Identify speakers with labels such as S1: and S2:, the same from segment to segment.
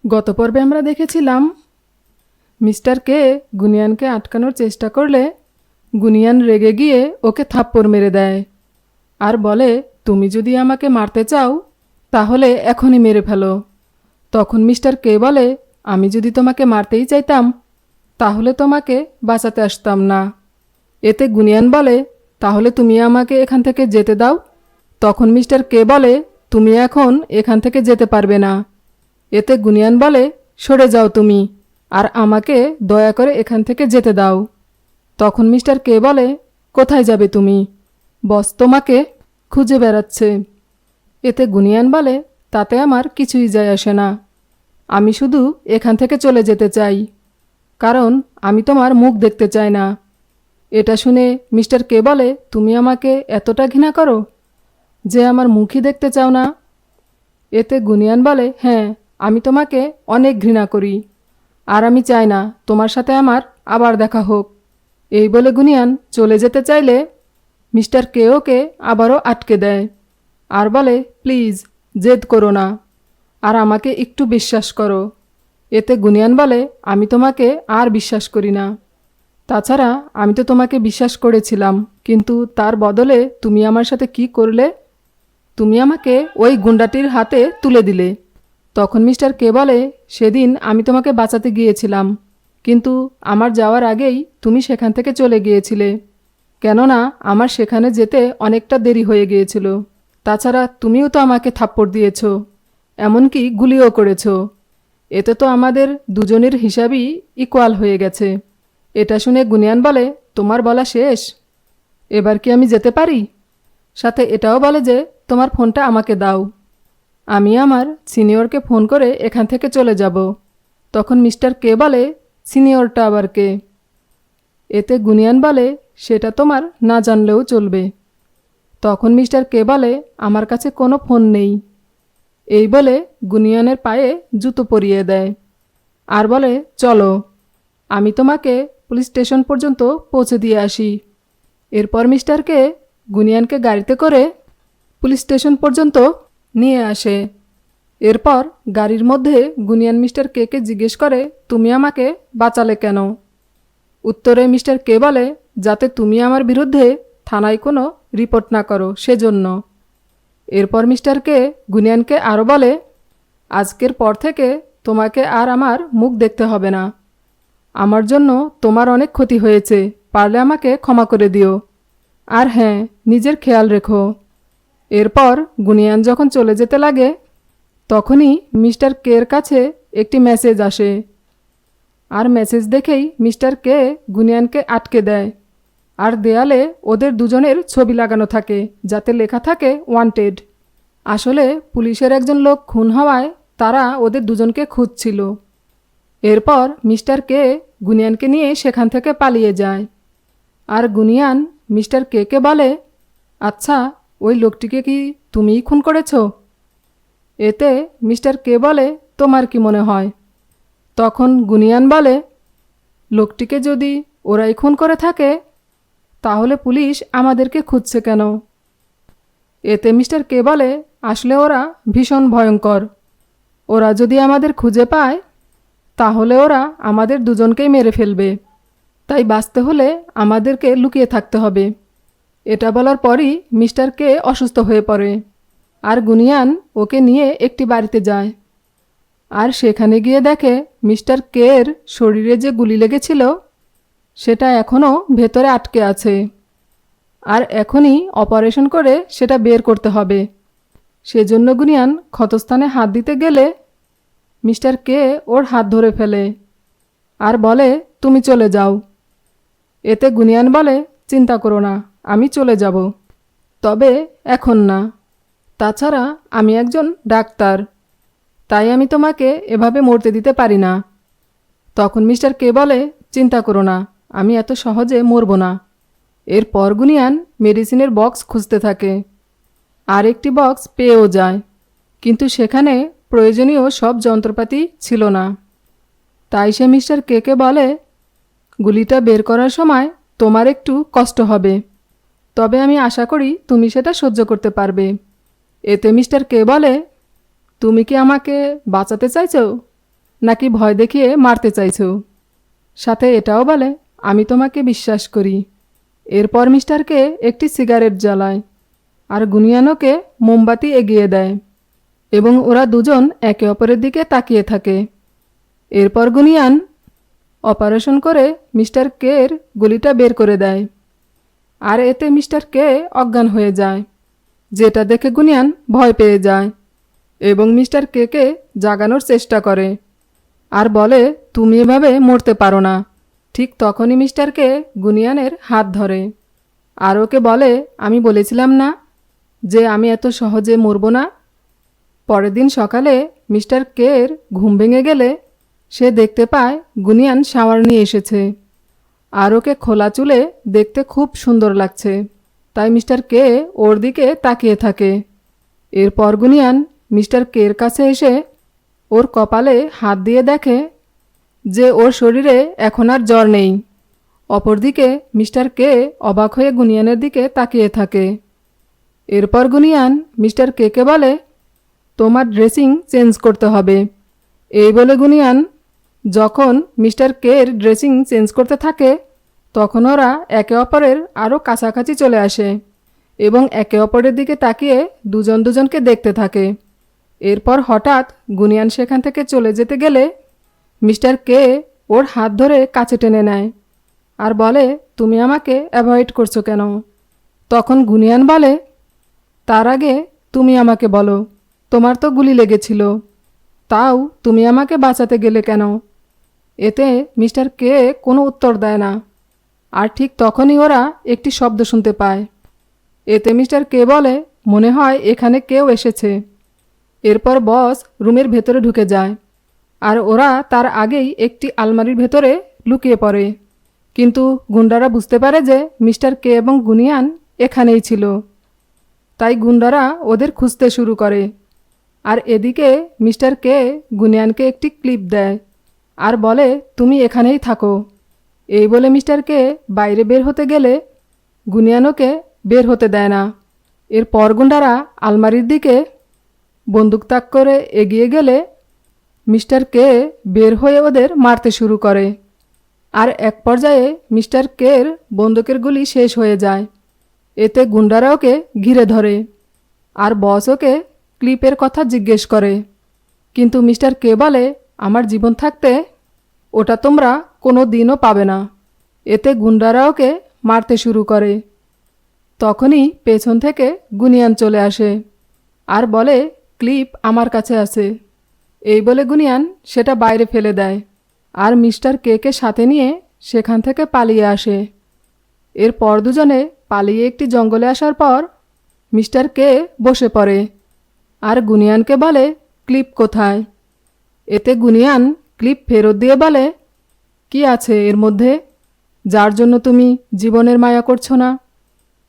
S1: গত পর্বে আমরা দেখেছিলাম মিস্টার কে গুনিয়ানকে আটকানোর চেষ্টা করলে গুনিয়ান রেগে গিয়ে ওকে থাপ্পড় মেরে দেয় আর বলে, তুমি যদি আমাকে মারতে চাও তাহলে এখনই মেরে ফেলো। তখন মিস্টার কে বলে, আমি যদি তোমাকে মারতেই চাইতাম তাহলে তোমাকে বাঁচাতে আসতাম না। এতে গুনিয়ান বলে, তাহলে তুমি আমাকে এখান থেকে যেতে দাও। তখন মিস্টার কে বলে, তুমি এখন এখান থেকে যেতে পারবে না। এতে গুনিয়ান বলে, সরে যাও তুমি, আর আমাকে দয়া করে এখান থেকে যেতে দাও। তখন মিস্টার কে বলে, কোথায় যাবে তুমি? বস তোমাকে খুঁজে বেড়াচ্ছে। এতে গুনিয়ান বলে, তাতে আমার কিছুই যায় আসে না, আমি শুধু এখান থেকে চলে যেতে চাই, কারণ আমি তোমার মুখ দেখতে চাই না। এটা শুনে মিস্টার কে বলে, তুমি আমাকে এতটা ঘৃণা করো যে আমার মুখই দেখতে চাও না? এতে গুনিয়ান বলে, হ্যাঁ, আমি তোমাকে অনেক ঘৃণা করি, আর আমি চাই না তোমার সাথে আমার আবার দেখা হোক। এই বলে গুনিয়ান চলে যেতে চাইলে মিস্টার কে ওকে আবারও আটকে দেয় আর বলে, প্লিজ জেদ করো না, আর আমাকে একটু বিশ্বাস করো। এতে গুনিয়ান বলে, আমি তোমাকে আর বিশ্বাস করি না। তাছাড়া আমি তো তোমাকে বিশ্বাস করেছিলাম, কিন্তু তার বদলে তুমি আমার সাথে কি করলে? তুমি আমাকে ওই গুন্ডাটির হাতে তুলে দিলে। তখন মিস্টার কে বলে, সেদিন আমি তোমাকে বাঁচাতে গিয়েছিলাম, কিন্তু আমার যাওয়ার আগেই তুমি সেখান থেকে চলে গিয়েছিলে, কেননা আমার সেখানে যেতে অনেকটা দেরি হয়ে গিয়েছিল। তাছাড়া তুমিও তো আমাকে থাপ্পড় দিয়েছ, এমনকি গুলিও করেছ। এতে তো আমাদের দুজনের হিসাবই ইকুয়াল হয়ে গেছে। এটা শুনে গুনিয়ান বলে, তোমার বলা শেষ? এবার কি আমি যেতে পারি? সাথে এটাও বলে যে, তোমার ফোনটা আমাকে দাও, আমি আমার সিনিয়রকে ফোন করে এখান থেকে চলে যাব। তখন মিস্টার কে বলে, সিনিয়রটা আবার কে? এতে গুনিয়ান বলে, সেটা তোমার না জানলেও চলবে। তখন মিস্টার কে বলে, আমার কাছে কোনো ফোন নেই। এই বলে গুনিয়ানের পায়ে জুতো পরিয়ে দেয় আর বলে, চলো, আমি তোমাকে পুলিশ স্টেশন পর্যন্ত পৌঁছে দিয়ে আসি। এরপর মিস্টার কে গুনিয়ানকে গাড়িতে করে পুলিশ স্টেশন পর্যন্ত নিয়ে আসে। এরপর গাড়ির মধ্যে গুনিয়ান মিস্টার কে জিজ্ঞেস করে, তুমি আমাকে বাঁচালে কেন? উত্তরে মিস্টার কে বলে, যাতে তুমি আমার বিরুদ্ধে থানায় কোনো রিপোর্ট না করো, সেজন্য। এরপর মিস্টার কে গুনিয়ানকে আরও বলে, আজকের পর থেকে তোমাকে আর আমার মুখ দেখতে হবে না। আমার জন্য তোমার অনেক ক্ষতি হয়েছে, পারলে আমাকে ক্ষমা করে দিও, আর হ্যাঁ, নিজের খেয়াল রেখো। এরপর গুনিয়ান যখন চলে যেতে লাগে তখনই মিস্টার কের কাছে একটি মেসেজ আসে, আর মেসেজ দেখেই মিস্টার কে গুনিয়ানকে আটকে দেয়, আর দেয়ালে ওদের দুজনের ছবি লাগানো থাকে, যাতে লেখা থাকে ওয়ান্টেড। আসলে পুলিশের একজন লোক খুন হওয়ায় তারা ওদের দুজনকে খুঁজছিল। এরপর মিস্টার কে গুনিয়ানকে নিয়ে সেখান থেকে পালিয়ে যায়, আর গুনিয়ান মিস্টার কে বলে, আচ্ছা, ওই লোকটিকে কি তুমিই খুন করেছ? এতে মিস্টার কে বলে, তোমার কি মনে হয়? তখন গুনিয়ান বলে, লোকটিকে যদি ওরাই খুন করে থাকে তাহলে পুলিশ আমাদেরকে খুঁজছে কেন? এতে মিস্টার কে বলে, আসলে ওরা ভীষণ ভয়ঙ্কর, ওরা যদি আমাদের খুঁজে পায় তাহলে ওরা আমাদের দুজনকেই মেরে ফেলবে, তাই বাঁচতে হলে আমাদেরকে লুকিয়ে থাকতে হবে। এটা বলার পরই মিস্টার কে অসুস্থ হয়ে পড়ে, আর গুনিয়ান ওকে নিয়ে একটি বাড়িতে যায়, আর সেখানে গিয়ে দেখে মিস্টার কের শরীরে যে গুলি লেগেছিল সেটা এখনও ভেতরে আটকে আছে, আর এখনই অপারেশন করে সেটা বের করতে হবে। সেজন্য গুনিয়ান ক্ষতস্থানে হাত দিতে গেলে মিস্টার কে ওর হাত ধরে ফেলে আর বলে, তুমি চলে যাও। এতে গুনিয়ান বলে, চিন্তা করো না, আমি চলে যাব, তবে এখন না। তাছাড়া আমি একজন ডাক্তার, তাই আমি তোমাকে এভাবে মরতে দিতে পারি না। তখন মিস্টার কে বলে, চিন্তা করো না, আমি এত সহজে মরব না। এরপর গুনিয়ান মেডিসিনের বক্স খুঁজতে থাকে, আর একটি বক্স পেয়েও যায়, কিন্তু সেখানে প্রয়োজনীয় সব যন্ত্রপাতি ছিল না। তাই সে মিস্টার কে বলে, গুলিটা বের করার সময় তোমার একটু কষ্ট হবে, তবে আমি আশা করি তুমি সেটা সহ্য করতে পারবে। এতে মিস্টার কে বলে, তুমি কি আমাকে বাঁচাতে চাইছো? নাকি ভয় দেখিয়ে মারতে চাইছো? সাথে এটাও বলে আমি তোমাকে বিশ্বাস করি। এরপর মিস্টারকে একটি সিগারেট জ্বালায় আর গুনিয়ানোকে মোমবাতি এগিয়ে দেয় এবং ওরা দুজন একে অপরের দিকে তাকিয়ে থাকে। এরপর গুনিয়ান অপারেশন করে মিস্টার কের গুলিটা বের করে দেয় আর এতে মিস্টার কে অজ্ঞান হয়ে যায়, যেটা দেখে গুনিয়ান ভয় পেয়ে যায় এবং মিস্টার কে জাগানোর চেষ্টা করে আর বলে তুমি এভাবে মরতে পারো না। ঠিক তখনই মিস্টার কে গুনিয়ানের হাত ধরে আর ওকে বলে আমি বলেছিলাম না যে আমি এত সহজে মরব না। পরের দিন সকালে মিস্টার কের ঘুম ভেঙে গেলে সে দেখতে পায় গুনিয়ান শাওয়ার নিয়ে এসেছে আর ওকে খোলা চুলে দেখতে খুব সুন্দর লাগছে, তাই মিস্টার কে ওর দিকে তাকিয়ে থাকে। এরপর গুনিয়ান মিস্টার কের কাছে এসে ওর কপালে হাত দিয়ে দেখে যে ওর শরীরে এখন আর জ্বর নেই। অপরদিকে মিস্টার কে অবাক হয়ে গুনিয়ানের দিকে তাকিয়ে থাকে। এরপর গুনিয়ান মিস্টার কে বলে তোমার ড্রেসিং চেঞ্জ করতে হবে। এই বলে গুনিয়ান যখন মিস্টার কের ড্রেসিং চেঞ্জ করতে থাকে তখন ওরা একে অপরের আরও কাছাকাছি চলে আসে এবং একে অপরের দিকে তাকিয়ে দুজন দুজনকে দেখতে থাকে। এরপর হঠাৎ গুনিয়ান সেখান থেকে চলে যেতে গেলে মিস্টার কে ওর হাত ধরে কাছে টেনে নেয় আর বলে তুমি আমাকে অ্যাভয়েড করছো কেন? তখন গুনিয়ান বলে তার আগে তুমি আমাকে বলো, তোমার তো গুলি লেগেছিল, তাও তুমি আমাকে বাঁচাতে গেলে কেন? এতে মিস্টার কে কোনো উত্তর দেয় না আর ঠিক তখনই ওরা একটি শব্দ শুনতে পায়। এতে মিস্টার কে বলে মনে হয় এখানে কেউ এসেছে। এরপর বস রুমের ভেতরে ঢুকে যায় আর ওরা তার আগেই একটি আলমারির ভেতরে লুকিয়ে পড়ে, কিন্তু গুন্ডারা বুঝতে পারে যে মিস্টার কে এবং গুনিয়ান এখানেই ছিল, তাই গুন্ডারা ওদের খুঁজতে শুরু করে। আর এদিকে মিস্টার কে গুনিয়ানকে একটি ক্লিপ দেয় আর বলে তুমি এখানেই থাকো। এই বলে মিস্টার কে বাইরে বের হতে গেলে গুনিয়ানোকে বের হতে দেয় না। এরপর গুন্ডারা আলমারির দিকে বন্দুক তাক করে এগিয়ে গেলে মিস্টার কে বের হয়ে ওদের মারতে শুরু করে আর এক পর্যায়ে মিস্টার কের বন্দুকের গুলি শেষ হয়ে যায়। এতে গুন্ডারা ওকে ঘিরে ধরে আর বস ওকে ক্লিপের কথা জিজ্ঞেস করে, কিন্তু মিস্টার কে বলে আমার জীবন থাকতে ওটা তোমরা কোনো দিনও পাবে না। এতে গুন্ডারা ওকে মারতে শুরু করে। তখনই পেছন থেকে গুনিয়ান চলে আসে আর বলে ক্লিপ আমার কাছে আছে। এই বলে গুনিয়ান সেটা বাইরে ফেলে দেয় আর মিস্টার কে সাথে নিয়ে সেখান থেকে পালিয়ে আসে। এরপর দুজনে পালিয়ে একটি জঙ্গলে আসার পর মিস্টার কে বসে পড়ে আর গুনিয়ানকে বলে ক্লিপ কোথায়? এতে গুনিয়ান ক্লিপ ফেরত দিয়ে বলে কি আছে এর মধ্যে যার জন্য তুমি জীবনের মায়া করছো না?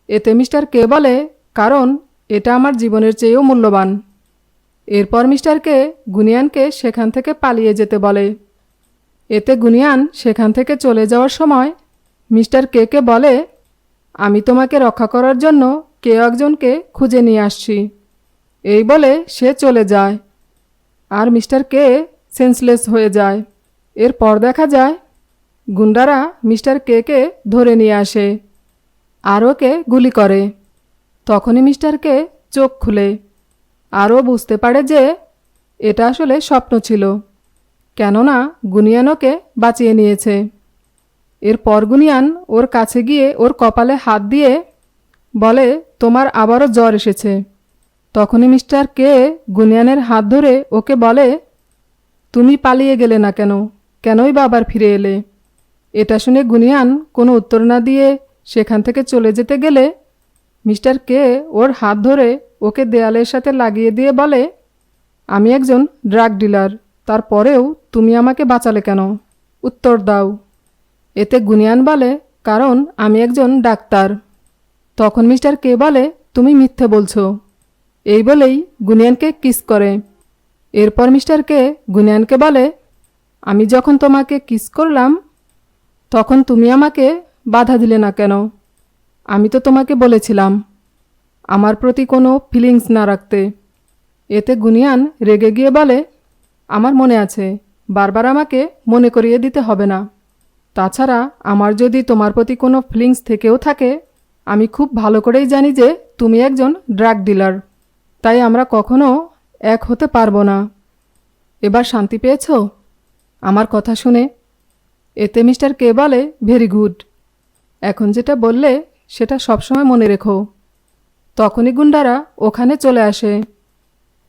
S1: এতে মিস্টার কে বলে কারণ এটা আমার জীবনের চেয়েও মূল্যবান। এরপর মিস্টার কে গুনিয়ানকে সেখান থেকে পালিয়ে যেতে বলে। এতে গুনিয়ান সেখান থেকে চলে যাওয়ার সময় মিস্টার কে বলে আমি তোমাকে রক্ষা করার জন্য কেউ একজনকে খুঁজে নিয়ে আসছি। এই বলে সে চলে যায় আর মিস্টার কে সেন্সলেস হয়ে যায়। এরপর দেখা যায় গুন্ডারা মিস্টার কে ধরে নিয়ে আসে আর ওকে গুলি করে। তখনই মিস্টার কে চোখ খুলে আরও বুঝতে পারে যে এটা আসলে স্বপ্ন ছিল, কেননা গুনিয়ান ওকে বাঁচিয়ে নিয়েছে। এরপর গুনিয়ান ওর কাছে গিয়ে ওর কপালে হাত দিয়ে বলে তোমার আবারও জ্বর এসেছে। তখনই মিস্টার কে গুনিয়ানের হাত ধরে ওকে বলে তুমি পালিয়ে গেলে না কেন, কেনই বা আবার ফিরে এলে? এটা শুনে গুনিয়ান কোনো উত্তর না দিয়ে সেখান থেকে চলে যেতে গেলে মিস্টার কে ওর হাত ধরে ওকে দেয়ালের সাথে লাগিয়ে দিয়ে বলে আমি একজন ড্রাগ ডিলার, তারপরেও তুমি আমাকে বাঁচালে কেন? উত্তর দাও। এতে গুনিয়ান বলে কারণ আমি একজন ডাক্তার। তখন মিস্টার কে বলে তুমি মিথ্যে বলছো। এই বলেই গুনিয়ানকে কিস করে। এরপর মিস্টার কে গুনিয়ানকে বলে আমি যখন তোমাকে কিস করলাম তখন তুমি আমাকে বাধা দিলে না কেন? আমি তো তোমাকে বলেছিলাম আমার প্রতি কোনো ফিলিংস না রাখতে। এতে গুনিয়ান রেগে গিয়ে বলে আমার মনে আছে বারবার আমাকে মনে করিয়ে দিতে হবে না। তাছাড়া আমার যদি তোমার প্রতি কোনো ফিলিংস থেকেও থাকে, আমি খুব ভালো করেই জানি যে তুমি একজন ড্রাগ ডিলার। তাই আমরা কখনো এক হতে পারবো না। এবার শান্তি পেয়েছো আমার কথা শুনে? এতে মিস্টার কে বলে, ভেরি গুড। এখন যেটা বললে সেটা সবসময় মনে রেখো। তখনই গুন্ডারা ওখানে চলে আসে।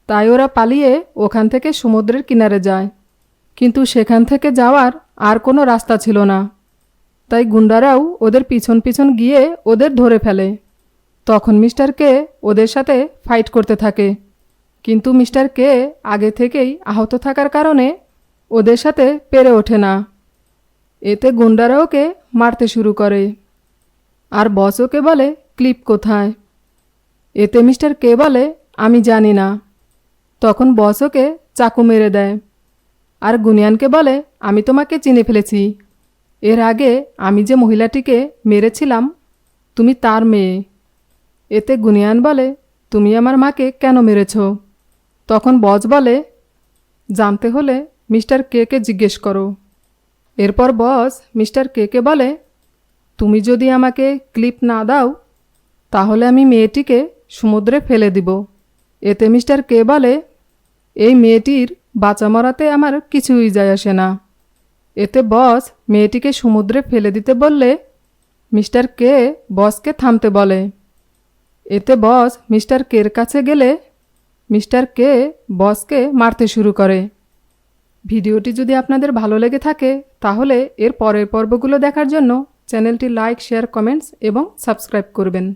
S1: তাই ওরা পালিয়ে ওখান থেকে সমুদ্রের কিনারে যায়। কিন্তু সেখান থেকে যাওয়ার আর কোনো রাস্তা ছিল না। তাই গুন্ডারাও ওদের পিছন পিছন গিয়ে ওদের ধরে ফেলে। তখন মিস্টার কে ওদের সাথে ফাইট করতে থাকে। কিন্তু মিস্টার কে আগে থেকেই আহত থাকার কারণে ওদের সাথে পেরে ওঠে না। এতে গুন্ডারা ওকে মারতে শুরু করে। আর বস ওকে বলে, ক্লিপ কোথায়? এতে মিস্টার কে বলে, আমি জানি না। তখন বস ওকে চাকু মেরে দেয়। আর গুনিয়ানকে বলে, আমি তোমাকে চিনে ফেলেছি। এর আগে আমি যে মহিলাটিকে মেরেছিলাম তুমি তার মেয়ে। এতে গুনিয়ান বলে, তুমি আমার মাকে কেন মেরেছ? তখন বস বলে, জানতে হলে মিস্টার কে জিজ্ঞেস করো। এরপর বস মিস্টার কে বলে, তুমি যদি আমাকে ক্লিপ না দাও তাহলে আমি মেয়েটিকে সমুদ্রে ফেলে দিব। এতে মিস্টার কে বলে, এই মেয়েটির বাঁচা মরাতে আমার কিছুই যায় আসে না। এতে বস মেয়েটিকে সমুদ্রে ফেলে দিতে বললে মিস্টার কে বসকে থামতে বলে। এতে বস মিস্টার কের কাছে গেলে মিস্টার কে বসকে মারতে শুরু করে। ভিডিওটি যদি আপনাদের ভালো লেগে থাকে তাহলে এর পরের পর্বগুলো দেখার জন্য চ্যানেলটি লাইক, শেয়ার, কমেন্টস এবং সাবস্ক্রাইব করবেন।